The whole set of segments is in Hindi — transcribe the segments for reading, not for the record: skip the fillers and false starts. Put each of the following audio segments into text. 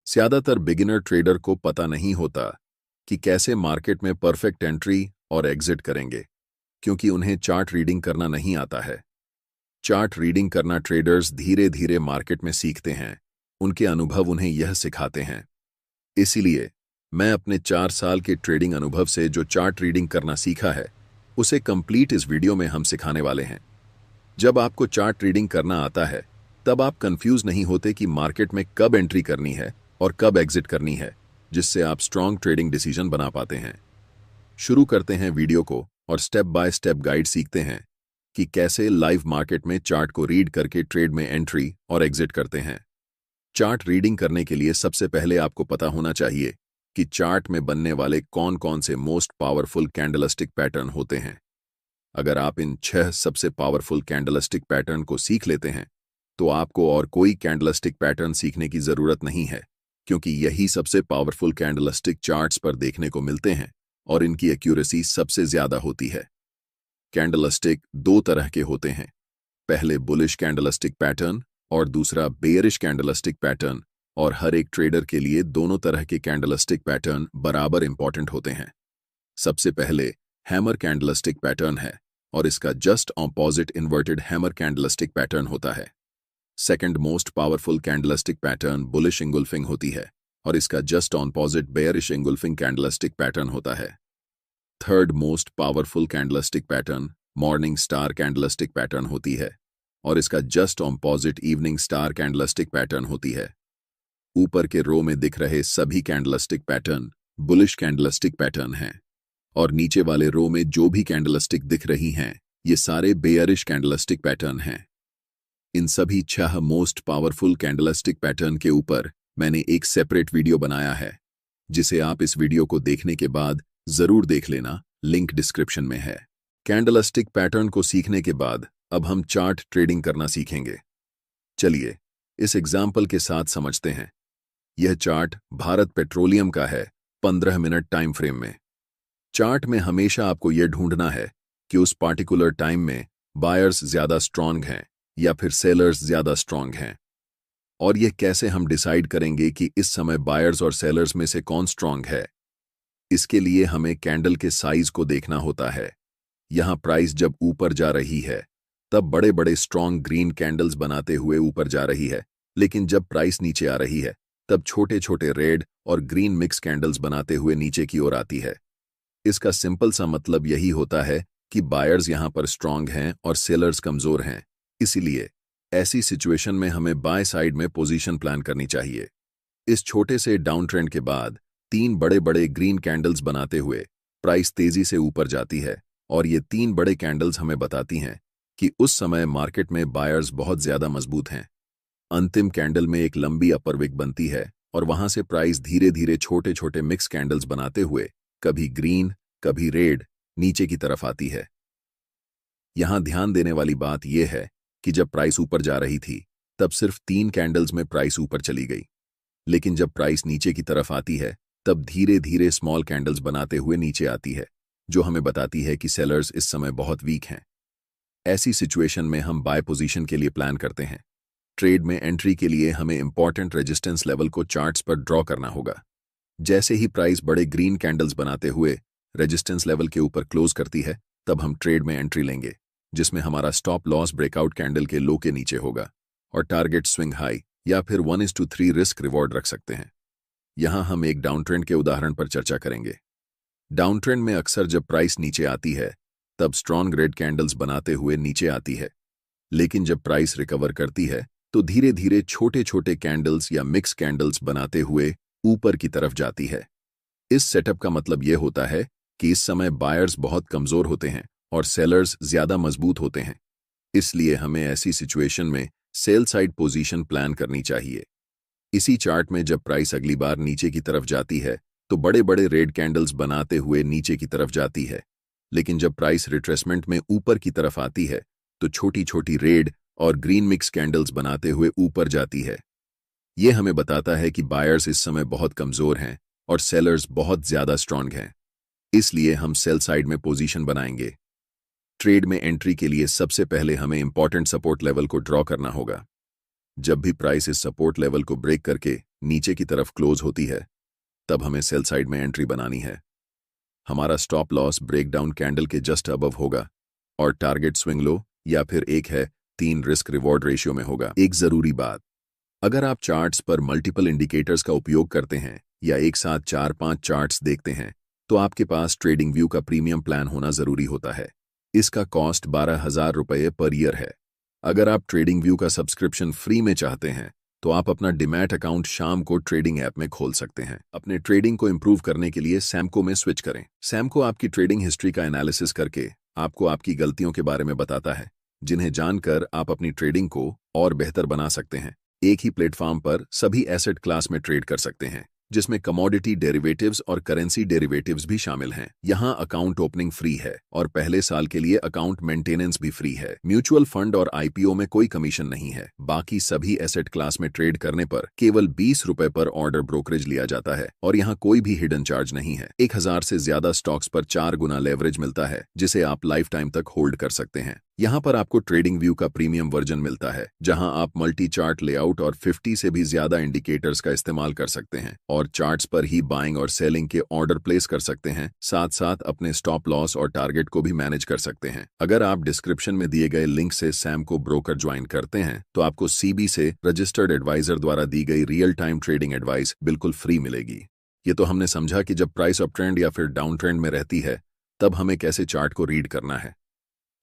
ज्यादातर बिगिनर ट्रेडर को पता नहीं होता कि कैसे मार्केट में परफेक्ट एंट्री और एग्जिट करेंगे, क्योंकि उन्हें चार्ट रीडिंग करना नहीं आता है। चार्ट रीडिंग करना ट्रेडर्स धीरे धीरे मार्केट में सीखते हैं, उनके अनुभव उन्हें यह सिखाते हैं। इसीलिए मैं अपने 4 साल के ट्रेडिंग अनुभव से जो चार्ट रीडिंग करना सीखा है, उसे कंप्लीट इस वीडियो में हम सिखाने वाले हैं। जब आपको चार्ट रीडिंग करना आता है, तब आप कंफ्यूज नहीं होते कि मार्केट में कब एंट्री करनी है और कब एग्जिट करनी है, जिससे आप स्ट्रॉन्ग ट्रेडिंग डिसीजन बना पाते हैं। शुरू करते हैं वीडियो को और स्टेप बाय स्टेप गाइड सीखते हैं कि कैसे लाइव मार्केट में चार्ट को रीड करके ट्रेड में एंट्री और एग्जिट करते हैं। चार्ट रीडिंग करने के लिए सबसे पहले आपको पता होना चाहिए कि चार्ट में बनने वाले कौन कौन से मोस्ट पावरफुल कैंडलस्टिक पैटर्न होते हैं। अगर आप इन 6 सबसे पावरफुल कैंडलस्टिक पैटर्न को सीख लेते हैं, तो आपको और कोई कैंडलस्टिक पैटर्न सीखने की जरूरत नहीं है, क्योंकि यही सबसे पावरफुल कैंडलस्टिक चार्ट्स पर देखने को मिलते हैं और इनकी एक्यूरेसी सबसे ज्यादा होती है। कैंडलस्टिक 2 तरह के होते हैं, पहले बुलिश कैंडलस्टिक पैटर्न और दूसरा बेयरिश कैंडलस्टिक पैटर्न, और हर एक ट्रेडर के लिए दोनों तरह के कैंडलस्टिक पैटर्न बराबर इंपॉर्टेंट होते हैं। सबसे पहले हैमर कैंडलस्टिक पैटर्न है और इसका just opposite inverted hammer candlestick pattern होता है। Second most powerful candlestick pattern bullish engulfing होती है और इसका just opposite bearish engulfing candlestick pattern होता है। Third most powerful candlestick pattern morning star candlestick pattern होती है और इसका just opposite evening star candlestick pattern होती है। ऊपर के रो में दिख रहे सभी candlestick pattern bullish candlestick pattern हैं और नीचे वाले रो में जो भी कैंडलस्टिक दिख रही हैं, ये सारे बेयरिश कैंडलस्टिक पैटर्न हैं। इन सभी 6 मोस्ट पावरफुल कैंडलस्टिक पैटर्न के ऊपर मैंने एक सेपरेट वीडियो बनाया है, जिसे आप इस वीडियो को देखने के बाद जरूर देख लेना, लिंक डिस्क्रिप्शन में है। कैंडलस्टिक पैटर्न को सीखने के बाद अब हम चार्ट ट्रेडिंग करना सीखेंगे। चलिए इस एग्जाम्पल के साथ समझते हैं। यह चार्ट भारत पेट्रोलियम का है 15 मिनट टाइम फ्रेम में। चार्ट में हमेशा आपको यह ढूंढना है कि उस पार्टिकुलर टाइम में बायर्स ज्यादा स्ट्रांग हैं या फिर सेलर्स ज्यादा स्ट्रांग हैं। और यह कैसे हम डिसाइड करेंगे कि इस समय बायर्स और सेलर्स में से कौन स्ट्रांग है? इसके लिए हमें कैंडल के साइज को देखना होता है। यहां प्राइस जब ऊपर जा रही है, तब बड़े बड़े स्ट्रांग ग्रीन कैंडल्स बनाते हुए ऊपर जा रही है, लेकिन जब प्राइस नीचे आ रही है, तब छोटे छोटे रेड और ग्रीन मिक्स कैंडल्स बनाते हुए नीचे की ओर आती है। इसका सिंपल सा मतलब यही होता है कि बायर्स यहां पर स्ट्रांग हैं और सेलर्स कमजोर हैं। इसीलिए ऐसी सिचुएशन में हमें बाय साइड में पोजीशन प्लान करनी चाहिए। इस छोटे से डाउन ट्रेंड के बाद 3 बड़े बड़े ग्रीन कैंडल्स बनाते हुए प्राइस तेजी से ऊपर जाती है और ये 3 बड़े कैंडल्स हमें बताती हैं कि उस समय मार्केट में बायर्स बहुत ज्यादा मजबूत हैं। अंतिम कैंडल में एक लंबी अपर विक बनती है और वहां से प्राइस धीरे धीरे छोटे छोटे मिक्स कैंडल्स बनाते हुए कभी ग्रीन कभी रेड नीचे की तरफ आती है। यहां ध्यान देने वाली बात यह है कि जब प्राइस ऊपर जा रही थी, तब सिर्फ 3 कैंडल्स में प्राइस ऊपर चली गई, लेकिन जब प्राइस नीचे की तरफ आती है, तब धीरे धीरे स्मॉल कैंडल्स बनाते हुए नीचे आती है, जो हमें बताती है कि सेलर्स इस समय बहुत वीक हैं। ऐसी सिचुएशन में हम बाय पोजीशन के लिए प्लान करते हैं। ट्रेड में एंट्री के लिए हमें इंपॉर्टेंट रेजिस्टेंस लेवल को चार्ट्स पर ड्रॉ करना होगा। जैसे ही प्राइस बड़े ग्रीन कैंडल्स बनाते हुए रेजिस्टेंस लेवल के ऊपर क्लोज करती है, तब हम ट्रेड में एंट्री लेंगे, जिसमें हमारा स्टॉप लॉस ब्रेकआउट कैंडल के लो के नीचे होगा और टारगेट स्विंग हाई या फिर 1:3 रिस्क रिवॉर्ड रख सकते हैं। यहां हम एक डाउन ट्रेंड के उदाहरण पर चर्चा करेंगे। डाउन ट्रेंड में अक्सर जब प्राइस नीचे आती है, तब स्ट्रॉन्ग रेड कैंडल्स बनाते हुए नीचे आती है, लेकिन जब प्राइस रिकवर करती है, तो धीरे धीरे छोटे छोटे कैंडल्स या मिक्स कैंडल्स बनाते हुए ऊपर की तरफ जाती है। इस सेटअप का मतलब यह होता है कि इस समय बायर्स बहुत कमजोर होते हैं और सेलर्स ज्यादा मजबूत होते हैं। इसलिए हमें ऐसी सिचुएशन में सेल साइड पोजीशन प्लान करनी चाहिए। इसी चार्ट में जब प्राइस अगली बार नीचे की तरफ जाती है, तो बड़े बड़े रेड कैंडल्स बनाते हुए नीचे की तरफ जाती है, लेकिन जब प्राइस रिट्रेसमेंट में ऊपर की तरफ आती है, तो छोटी छोटी रेड और ग्रीन मिक्स कैंडल्स बनाते हुए ऊपर जाती है। यह हमें बताता है कि बायर्स इस समय बहुत कमजोर हैं और सेलर्स बहुत ज्यादा स्ट्रांग हैं। इसलिए हम सेल साइड में पोजीशन बनाएंगे। ट्रेड में एंट्री के लिए सबसे पहले हमें इंपॉर्टेंट सपोर्ट लेवल को ड्रॉ करना होगा। जब भी प्राइस इस सपोर्ट लेवल को ब्रेक करके नीचे की तरफ क्लोज होती है, तब हमें सेल साइड में एंट्री बनानी है। हमारा स्टॉप लॉस ब्रेकडाउन कैंडल के जस्ट अबव होगा और टारगेट स्विंग लो या फिर 1:3 रिस्क रिवॉर्ड रेशियो में होगा। एक जरूरी बात, अगर आप चार्ट्स पर मल्टीपल इंडिकेटर्स का उपयोग करते हैं या एक साथ 4-5 चार्ट्स देखते हैं तो आपके पास ट्रेडिंग व्यू का प्रीमियम प्लान होना जरूरी होता है। इसका कॉस्ट 12,000 रुपये पर ईयर है। अगर आप ट्रेडिंग व्यू का सब्सक्रिप्शन फ्री में चाहते हैं तो आप अपना डिमैट अकाउंट शाम को ट्रेडिंग ऐप में खोल सकते हैं। अपने ट्रेडिंग को इंप्रूव करने के लिए सैमको में स्विच करें। सैमको आपकी ट्रेडिंग हिस्ट्री का एनालिसिस करके आपको आपकी गलतियों के बारे में बताता है, जिन्हें जानकर आप अपनी ट्रेडिंग को और बेहतर बना सकते हैं। एक ही प्लेटफॉर्म पर सभी एसेट क्लास में ट्रेड कर सकते हैं, जिसमें कमोडिटी डेरिवेटिव्स और करेंसी डेरिवेटिव्स भी शामिल हैं। यहाँ अकाउंट ओपनिंग फ्री है और पहले साल के लिए अकाउंट मेंटेनेंस भी फ्री है। म्यूचुअल फंड और आईपीओ में कोई कमीशन नहीं है। बाकी सभी एसेट क्लास में ट्रेड करने पर केवल 20 रुपए पर ऑर्डर ब्रोकरेज लिया जाता है और यहाँ कोई भी हिडन चार्ज नहीं है। 1000 से ज्यादा स्टॉक्स पर 4 गुना लेवरेज मिलता है, जिसे आप लाइफ टाइम तक होल्ड कर सकते हैं। यहाँ पर आपको ट्रेडिंग व्यू का प्रीमियम वर्जन मिलता है, जहां आप मल्टी चार्ट लेआउट और 50 से भी ज्यादा इंडिकेटर्स का इस्तेमाल कर सकते हैं और चार्ट्स पर ही बाइंग और सेलिंग के ऑर्डर प्लेस कर सकते हैं। साथ साथ अपने स्टॉप लॉस और टारगेट को भी मैनेज कर सकते हैं। अगर आप डिस्क्रिप्शन में दिए गए लिंक से सैमको ब्रोकर ज्वाइन करते हैं तो आपको सीबी से रजिस्टर्ड एडवाइजर द्वारा दी गई रियल टाइम ट्रेडिंग एडवाइस बिल्कुल फ्री मिलेगी। ये तो हमने समझा कि जब प्राइस अप ट्रेंड या फिर डाउन ट्रेंड में रहती है तब हमें कैसे चार्ट को रीड करना है,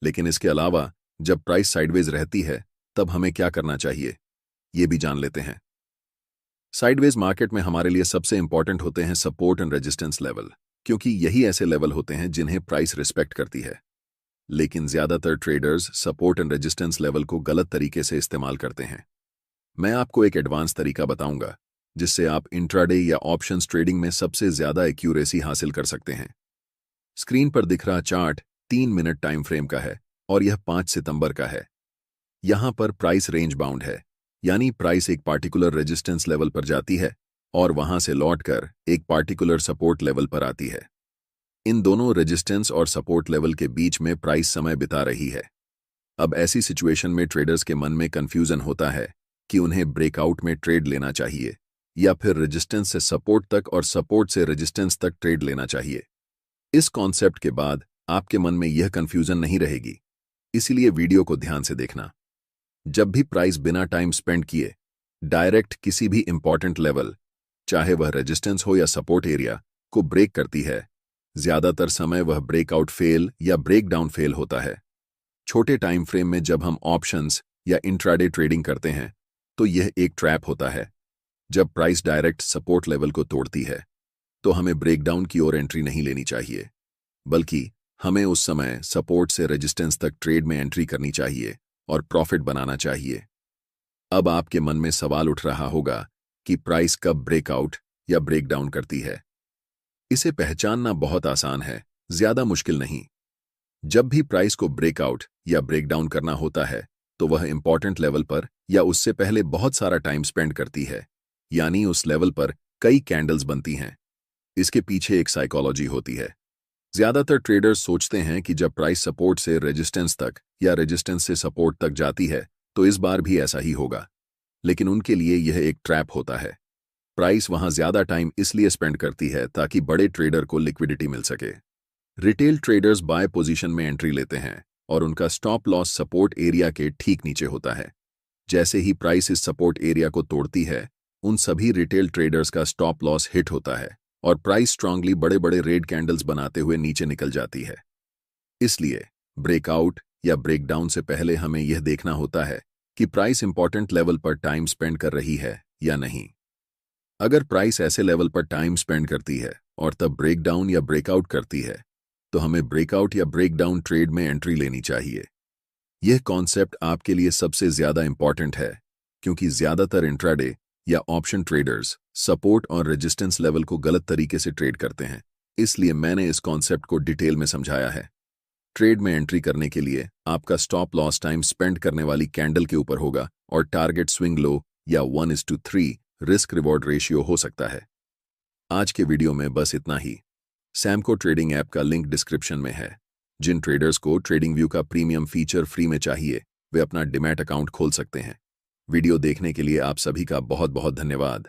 लेकिन इसके अलावा जब प्राइस साइडवेज रहती है तब हमें क्या करना चाहिए, ये भी जान लेते हैं। साइडवेज मार्केट में हमारे लिए सबसे इंपॉर्टेंट होते हैं सपोर्ट एंड रेजिस्टेंस लेवल, क्योंकि यही ऐसे लेवल होते हैं जिन्हें प्राइस रिस्पेक्ट करती है। लेकिन ज्यादातर traders support and resistance level को गलत तरीके से इस्तेमाल करते हैं। मैं आपको एक एडवांस तरीका बताऊंगा जिससे आप इंट्राडे या ऑप्शंस ट्रेडिंग में सबसे ज्यादा एक्यूरेसी हासिल कर सकते हैं। स्क्रीन पर दिख रहा चार्ट 3 मिनट टाइम फ्रेम का है और यह 5 सितंबर का है। यहां पर प्राइस रेंज बाउंड है, यानी प्राइस एक पार्टिकुलर रेजिस्टेंस लेवल पर जाती है और वहां से लौटकर एक पार्टिकुलर सपोर्ट लेवल पर आती है। इन दोनों रेजिस्टेंस और सपोर्ट लेवल के बीच में प्राइस समय बिता रही है। अब ऐसी सिचुएशन में ट्रेडर्स के मन में कंफ्यूजन होता है कि उन्हें ब्रेकआउट में ट्रेड लेना चाहिए या फिर रेजिस्टेंस से सपोर्ट तक और सपोर्ट से रेजिस्टेंस तक ट्रेड लेना चाहिए। इस कॉन्सेप्ट के बाद आपके मन में यह कंफ्यूजन नहीं रहेगी, इसीलिए वीडियो को ध्यान से देखना। जब भी प्राइस बिना टाइम स्पेंड किए डायरेक्ट किसी भी इंपॉर्टेंट लेवल, चाहे वह रेजिस्टेंस हो या सपोर्ट एरिया, को ब्रेक करती है, ज्यादातर समय वह ब्रेकआउट फेल या ब्रेकडाउन फेल होता है। छोटे टाइम फ्रेम में जब हम ऑप्शंस या इंट्राडे ट्रेडिंग करते हैं तो यह एक ट्रैप होता है। जब प्राइस डायरेक्ट सपोर्ट लेवल को तोड़ती है तो हमें ब्रेकडाउन की ओर एंट्री नहीं लेनी चाहिए, बल्कि हमें उस समय सपोर्ट से रेजिस्टेंस तक ट्रेड में एंट्री करनी चाहिए और प्रॉफिट बनाना चाहिए। अब आपके मन में सवाल उठ रहा होगा कि प्राइस कब ब्रेकआउट या ब्रेकडाउन करती है। इसे पहचानना बहुत आसान है, ज्यादा मुश्किल नहीं। जब भी प्राइस को ब्रेकआउट या ब्रेकडाउन करना होता है तो वह इंपॉर्टेंट लेवल पर या उससे पहले बहुत सारा टाइम स्पेंड करती है, यानी उस लेवल पर कई कैंडल्स बनती हैं। इसके पीछे एक साइकोलॉजी होती है। ज्यादातर ट्रेडर्स सोचते हैं कि जब प्राइस सपोर्ट से रेजिस्टेंस तक या रेजिस्टेंस से सपोर्ट तक जाती है तो इस बार भी ऐसा ही होगा, लेकिन उनके लिए यह एक ट्रैप होता है। प्राइस वहां ज्यादा टाइम इसलिए स्पेंड करती है ताकि बड़े ट्रेडर को लिक्विडिटी मिल सके। रिटेल ट्रेडर्स बाय पोजीशन में एंट्री लेते हैं और उनका स्टॉप लॉस सपोर्ट एरिया के ठीक नीचे होता है। जैसे ही प्राइस इस सपोर्ट एरिया को तोड़ती है, उन सभी रिटेल ट्रेडर्स का स्टॉप लॉस हिट होता है और प्राइस स्ट्रांगली बड़े बड़े रेड कैंडल्स बनाते हुए नीचे निकल जाती है। इसलिए ब्रेकआउट या ब्रेकडाउन से पहले हमें यह देखना होता है कि प्राइस इंपॉर्टेंट लेवल पर टाइम स्पेंड कर रही है या नहीं। अगर प्राइस ऐसे लेवल पर टाइम स्पेंड करती है और तब ब्रेकडाउन या ब्रेकआउट करती है तो हमें ब्रेकआउट या ब्रेकडाउन ट्रेड में एंट्री लेनी चाहिए। यह कॉन्सेप्ट आपके लिए सबसे ज्यादा इंपॉर्टेंट है, क्योंकि ज्यादातर इंट्राडे या ऑप्शन ट्रेडर्स सपोर्ट और रेजिस्टेंस लेवल को गलत तरीके से ट्रेड करते हैं। इसलिए मैंने इस कॉन्सेप्ट को डिटेल में समझाया है। ट्रेड में एंट्री करने के लिए आपका स्टॉप लॉस टाइम स्पेंड करने वाली कैंडल के ऊपर होगा और टारगेट स्विंग लो या 1:3 रिस्क रिवॉर्ड रेशियो हो सकता है। आज के वीडियो में बस इतना ही। सैमको ट्रेडिंग ऐप का लिंक डिस्क्रिप्शन में है। जिन ट्रेडर्स को ट्रेडिंग व्यू का प्रीमियम फीचर फ्री में चाहिए वे अपना डिमैट अकाउंट खोल सकते हैं। वीडियो देखने के लिए आप सभी का बहुत बहुत धन्यवाद।